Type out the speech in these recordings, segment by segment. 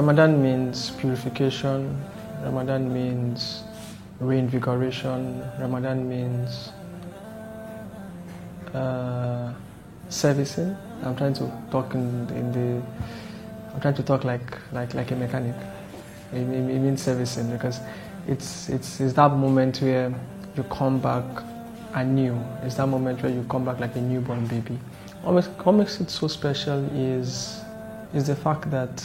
Ramadan means purification. Ramadan means reinvigoration. Ramadan means servicing. I'm trying to talk I'm trying to talk like a mechanic. It means servicing because it's that moment where you come back anew. It's that moment where you come back like a newborn baby. What makes it so special is the fact that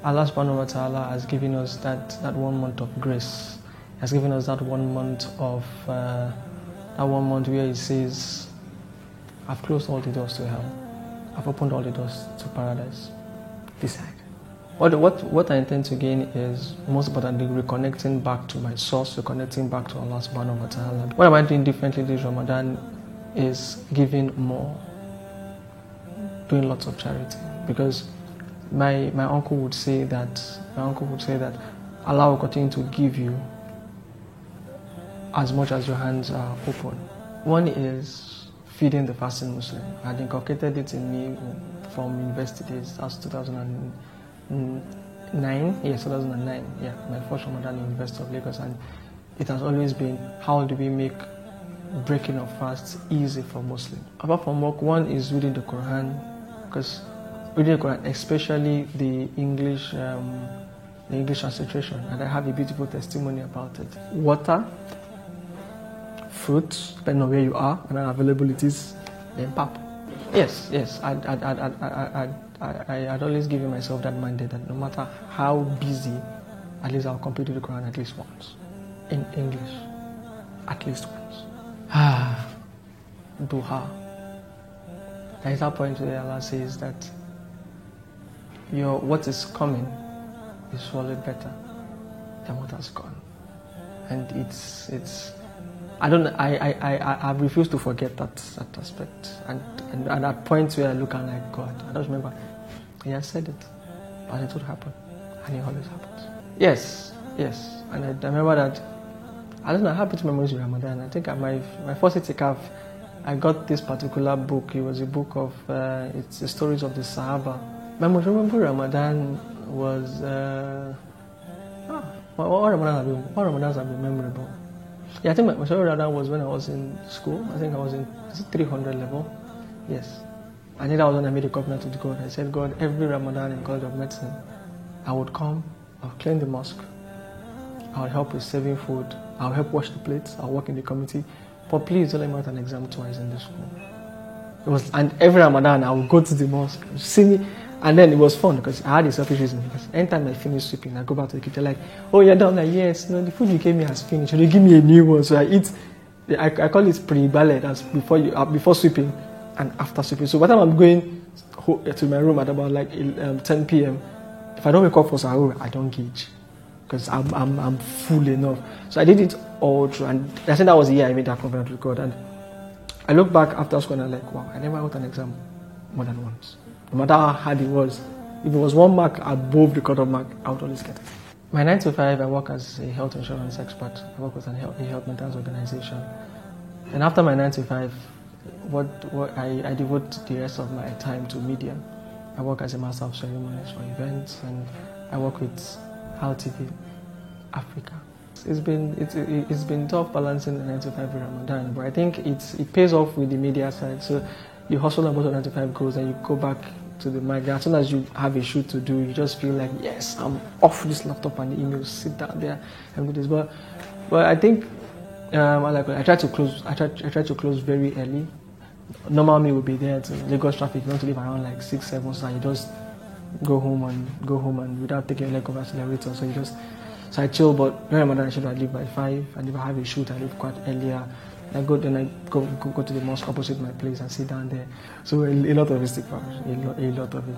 Allah subhanahu wa ta'ala has given us that 1 month of grace. He has given us that 1 month of that 1 month where He says, I've closed all the doors to hell. I've opened all the doors to paradise. Decide. What I intend to gain is, most importantly, reconnecting back to my source, reconnecting back to Allah subhanahu wa ta'ala. What am I doing differently this Ramadan is giving more, doing lots of charity. Because my uncle would say that Allah will continue to give you as much as your hands are open. One is feeding the fasting Muslim. I had inculcated it in me from university days. That's 2009. Yes, 2009. Yeah, my first Ramadan in University of Lagos, and it has always been, how do we make breaking of fasts easy for Muslims? Apart from work, one is reading the Quran, because reading the Quran, especially the English transliteration, and I have a beautiful testimony about it. Water, fruits, depending on where you are and how available it is, then pap. Yes. I'd always given myself that mandate that no matter how busy, at least I'll complete the Quran at least once. In English. At least once. Duha. There is that point where Allah says that what is coming is surely better than what has gone. And it's I refuse to forget that aspect. And at points where I look and like, God, I don't remember. He has said it, but it would happen, and it always happens. Yes. And I remember that. I don't know. I have happy memories with Ramadan. I think my first itikaf, I got this particular book. It was a book of it's the stories of the Sahaba. My most memorable Ramadan was what Ramadans have been memorable. Yeah, I think my favorite Ramadan was when I was in school. I think I was in 300 level. Yes. I think that was when I made a covenant with God. I said, God, every Ramadan in College of Medicine, I would come, I'll clean the mosque, I'll help with serving food, I'll help wash the plates, I'll work in the committee, but please don't let me write an exam twice in this school. And every Ramadan, I would go to the mosque, see me, and then it was fun because I had a selfish reason. Because anytime I finish sweeping, I go back to the kitchen like, oh, you're done? Like, yes, the food you gave me has finished. So they give me a new one. So I eat, I call it pre-ballet, that's before sweeping and after sweeping. So by the time I'm going to my room at about like 10 p.m., if I don't wake up for Sahur, I don't gauge because I'm full enough. So I did it all through, and I think that was the year I made that covenant with God. And I look back after school and I'm like, wow, I never wrote an exam more than once. No matter how hard it was, if it was 1 mark above the cutoff mark, I would always get it. My 9 to 5, I work as a health insurance expert. I work with a health maintenance organization. And after my 9 to 5, I devote the rest of my time to media. I work as a master of ceremonies for events, and I work with HAL TV Africa. It's been tough balancing the 9 to 5 with Ramadan, but I think it pays off with the media side. So you hustle about 9 to 5 goals, and you go back to the mic. As soon as you have a shoot to do, you just feel like, yes, I'm off this laptop and the emails. Sit down there and do this. But I think I try to close. I try to close very early. Normal me will be there to Lagos traffic. You want to leave around like 6, 7, so you just go home and without taking a leg of accelerator. So I chill. But when Ramadan, I should leave by 5, and if I have a shoot, I leave quite earlier. I go to the mosque opposite my place and sit down there. So a lot of istighfar, a lot of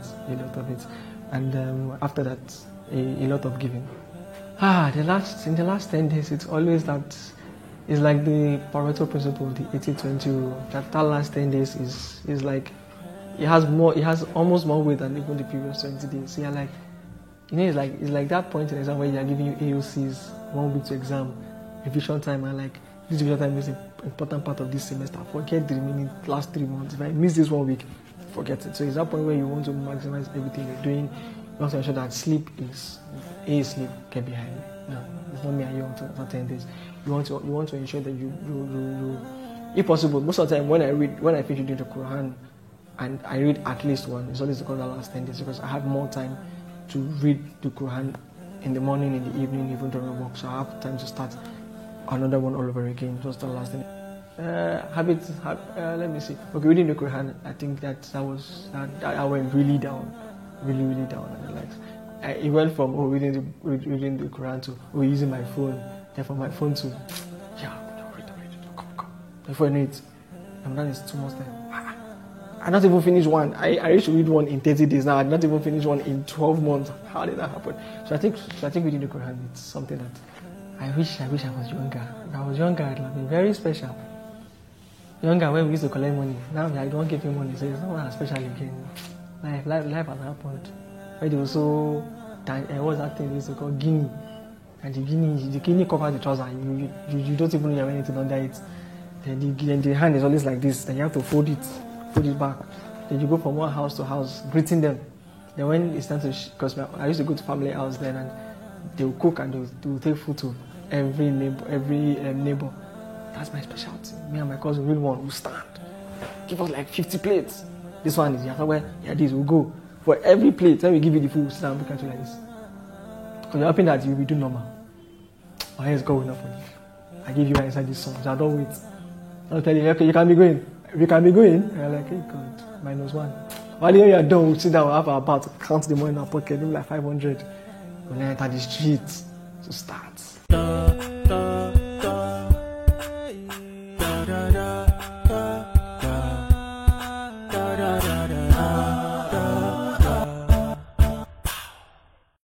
it, and after that, a lot of giving. In the last 10 days, it's always that. It's like the Pareto principle, the 80-20 rule. That last 10 days is like it has almost more weight than even the previous 20 days. So you're like, it's like that point in exam where you're giving you AOCs 1 week to exam, revision time, and like. This revision time is an important part of this semester. Forget the remaining last 3 months. If I miss this 1 week, forget it. So it's that point where you want to maximize everything you're doing. You want to ensure that sleep is sleep, get behind me. No, it's not me and you on 10 days. You want to ensure that you if possible, most of the time when I finish reading the Quran and I read at least one, it's always because the last 10 days because I have more time to read the Quran in the morning, in the evening, even during work. So I have time to start another one all over again. Just the last thing. Let me see. Okay, reading the Quran, I think that I went really down, really down. And it went from reading the Quran to using my phone, then from my phone to come. Before I know it, I'm done. It's 2 months time. I not even finished one. I used to read one in 30 days now. I not even finished one in 12 months. How did that happen? So I think reading the Quran, it's something that I wish I was younger. When I was younger, it would be very special. Younger when we used to collect money. Now I don't give you money, so it's not as special again. Life has happened. When they were so what's that thing they used to call guinea? And the guinea covers the trouser. You don't even know anything under it. Then the hand is always like this. Then you have to fold it back. Then you go from one house to house, greeting them. Then when it's time to, because I used to go to family house then, and they will cook and they will take food to every neighbor. That's my specialty. Me and my cousin, real one, will stand. Give us like 50 plates. This one is this will go. For every plate, when we give you the food, we'll sit down and look at you like this. Because you're hoping that you will do normal. My hair is going enough for you. I give you inside this song, so I don't wait. I'll tell you, okay, you can be going. If you can be going, and you're like, hey, God, -1. While you are done, we'll sit down, we'll have our part, count the money in our pocket, maybe like 500. We'll enter the streets to start.